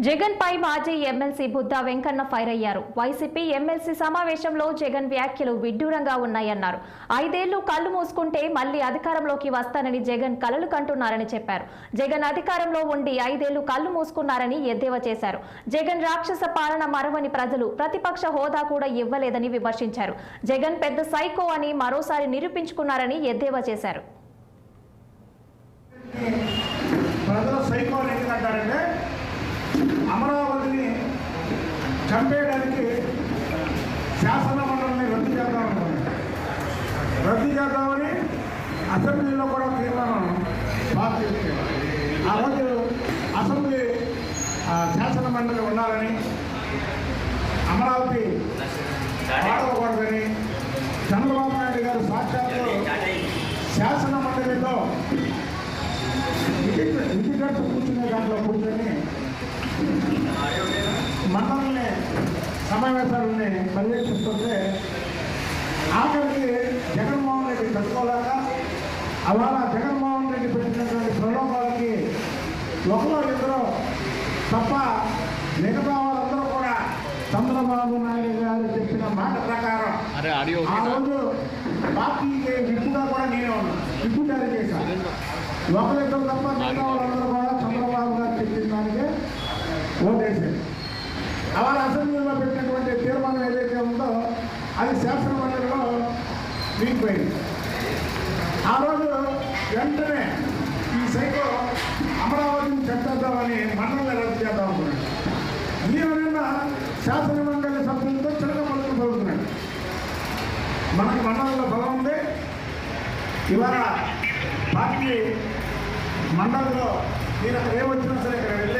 జగన్ పై మాజీ MLC Buddha Venkanna fire అయ్యారు. YCP MLC సమావేశంలో జగన్ వ్యాఖ్యలు విడ్డూరంగా ఉన్నాయన్నారు. 5 ఏళ్లు కళ్ళు మూసుకుంటే మళ్లీ అధికారంలోకి వస్తానని జగన్ కలలు కంటున్నారని చెప్పారు. జగన్ అధికారంలో ఉండి 5 ఏళ్లు కళ్ళు మూసుకున్నారని ఎద్దేవా చేశారు. జగన్ రాక్షస పాలన మరవని ప్రజలు ప్రతిపక్ష హోదా కూడా ఇవ్వలేదని విమర్శించారు. జగన్ పెద్ద సైకో అని మరోసారి నిరూపించుకున్నారని ఎద్దేవా చేశారు. అమరావతిని చంపేయడానికి శాసన మండలిని రద్దు చేద్దామని అసెంబ్లీలో కూడా తీర్మానం పాస్ చేశారు. ఆ రోజు అసెంబ్లీ శాసన మండలి ఉండాలని, అమరావతి పాడవకూడదని చంద్రబాబు నాయుడు గారు సాక్షాత్తు శాసన మండలిలో ఇంటికట్టు కూర్చునే దాంట్లో కూర్చొని మండలిని సమావేశాలని పర్యవేక్షిస్తుంటే ఆఖరికి జగన్మోహన్ రెడ్డి తట్టుకోలేక అవాళ జగన్మోహన్ రెడ్డి పెట్టినటువంటి ప్రలోభాలకి ఒకరో ఇద్దరు తప్ప మిగతా వాళ్ళందరూ కూడా చంద్రబాబు నాయుడు గారు చెప్పిన మాట ప్రకారం ఆ రోజు పార్టీకి విప్పుగా కూడా నేను విప్పుదారి చేశాను. ఒకరిద్దరు తప్ప మిగతా వాళ్ళందరూ కూడా చంద్రబాబు గారు చెప్పిన దానికే ఓటేసారు. అవాళ అసెంబ్లీలో పెట్టినటువంటి తీర్మానం ఏదైతే ఉందో అది శాసన మండలిలో వీగిపోయింది. ఆ రోజు వెంటనే ఈ సైకో అమరావతిని చంపేద్దామని మండలిని రద్దు చేద్దాం అనుకున్నాడు. ఈ విధంగా శాసన మండలి సభ్యులతో చిన్న పలుకులు పలుకుతున్నాడు. మనకి మండలిలో బలం ఉంది. ఇవాళ పార్టీ మండలిలో మీరు ఏమొచ్చినా సరే ఇక్కడ వెళ్ళి